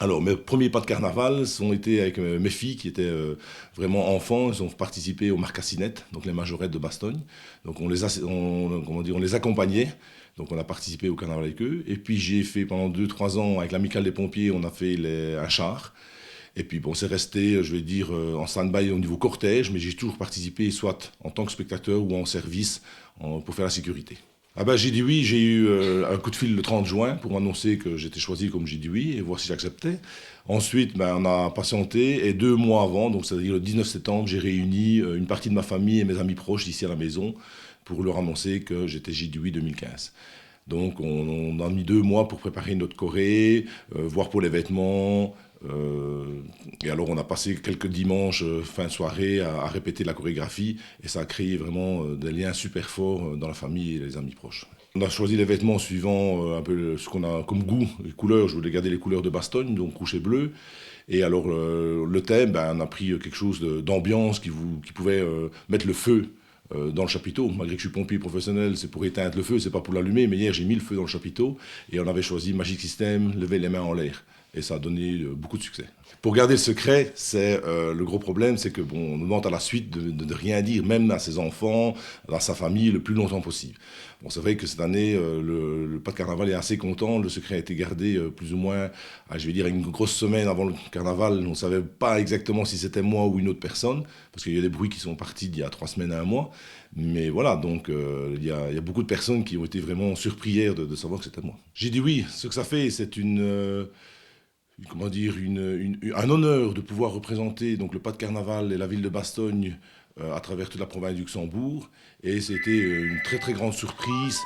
Alors, mes premiers pas de carnaval ont été avec mes filles qui étaient vraiment enfants. Ils ont participé aux Marcassinettes, donc les majorettes de Bastogne. Donc, on les accompagnait. Donc, on a participé au carnaval avec eux. Et puis, j'ai fait pendant 2-3 ans, avec l'amicale des pompiers, on a fait un char. Et puis, bon, c'est resté, je vais dire, en stand-by au niveau cortège, mais j'ai toujours participé, soit en tant que spectateur ou en service pour faire la sécurité. Ah ben, j'ai dit oui, j'ai eu un coup de fil le 30 juin pour m'annoncer que j'étais choisi comme j'ai dit oui et voir si j'acceptais. Ensuite, ben, on a patienté et 2 mois avant, donc c'est-à-dire le 19 septembre, j'ai réuni une partie de ma famille et mes amis proches ici à la maison pour leur annoncer que j'étais j'ai dit oui 2015. Donc on a mis 2 mois pour préparer notre choré, voir pour les vêtements. Et alors on a passé quelques dimanches, fin de soirée, à répéter la chorégraphie et ça a créé vraiment des liens super forts dans la famille et les amis proches. On a choisi les vêtements suivant un peu ce qu'on a comme goût, les couleurs. Je voulais garder les couleurs de Bastogne, donc rouge et bleu. Et alors le thème, ben, on a pris quelque chose d'ambiance qui pouvait mettre le feu dans le chapiteau. Malgré que je suis pompier professionnel, c'est pour éteindre le feu, c'est pas pour l'allumer. Mais hier, j'ai mis le feu dans le chapiteau et on avait choisi Magic System, lever les mains en l'air. Et ça a donné beaucoup de succès. Pour garder le secret, c'est le gros problème, c'est que bon, on nous demande à la suite de rien dire, même à ses enfants, à sa famille, le plus longtemps possible. Bon, c'est vrai que cette année, le pas de carnaval est assez content. Le secret a été gardé plus ou moins, je vais dire, une grosse semaine avant le carnaval. On ne savait pas exactement si c'était moi ou une autre personne, parce qu'il y a des bruits qui sont partis d'il y a 3 semaines à 1 mois. Mais voilà, donc il y a beaucoup de personnes qui ont été vraiment surpris hier de savoir que c'était moi. J'ai dit oui, ce que ça fait, c'est comment dire, un honneur de pouvoir représenter donc, le pas de carnaval et la ville de Bastogne à travers toute la province du Luxembourg. Et c'était une très très grande surprise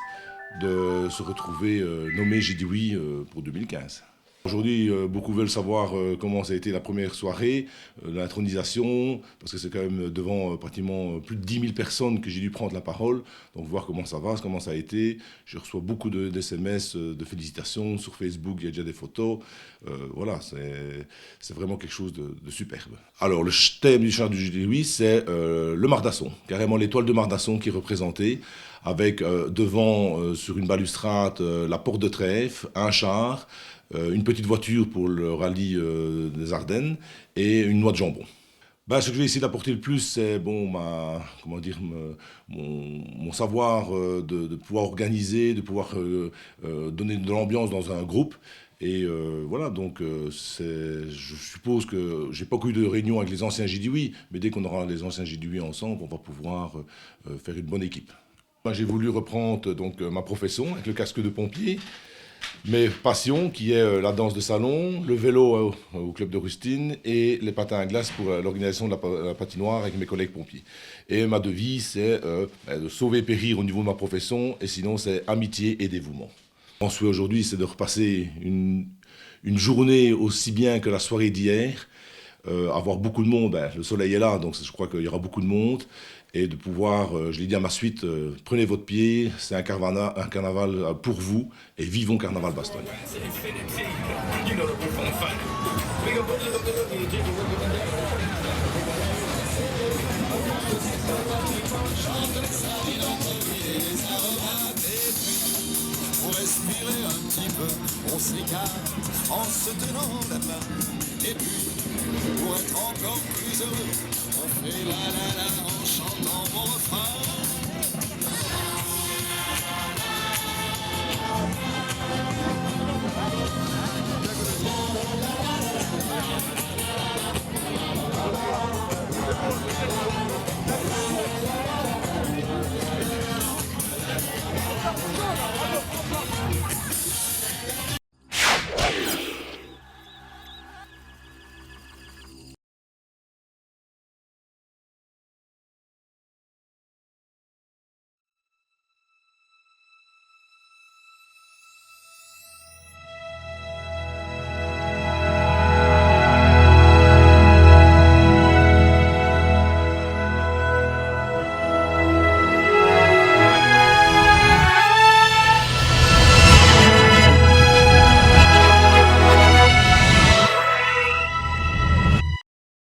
de se retrouver nommé J'ai dit oui pour 2015. Aujourd'hui, beaucoup veulent savoir comment ça a été la première soirée, l'intronisation, parce que c'est quand même devant pratiquement plus de 10 000 personnes que j'ai dû prendre la parole, donc voir comment ça va, comment ça a été. Je reçois beaucoup de SMS de félicitations, sur Facebook il y a déjà des photos, voilà, c'est vraiment quelque chose de superbe. Alors le thème du char du Judewi, c'est le Mardasson, carrément l'étoile de Mardasson qui est représentée, avec devant, sur une balustrade, la porte de trèfle, un char, une petite voiture pour le rallye des Ardennes et une noix de jambon. Ben, ce que je vais essayer d'apporter le plus, c'est bon, mon savoir de pouvoir organiser, de pouvoir donner de l'ambiance dans un groupe. Et voilà, donc je suppose que j'ai pas eu de réunion avec les anciens J'ai dit oui, mais dès qu'on aura les anciens J'ai dit oui ensemble, on va pouvoir faire une bonne équipe. Ben, j'ai voulu reprendre donc, ma profession avec le casque de pompier. Mes passions, qui est la danse de salon, le vélo au club de Rustine et les patins à glace pour l'organisation de la patinoire avec mes collègues pompiers. Et ma devise, c'est de sauver et périr au niveau de ma profession, et sinon c'est amitié et dévouement. Mon souhait aujourd'hui, c'est de repasser une journée aussi bien que la soirée d'hier, avoir beaucoup de monde, le soleil est là, donc je crois qu'il y aura beaucoup de monde, et de pouvoir, je l'ai dit à ma suite, prenez votre pied, c'est un carnaval pour vous, et vivons Carnaval Bastogne. Pour respirer un petit peu, on s'écarte en se tenant la main. Et puis, pour être encore plus heureux, on fait la la la en chantant mon refrain.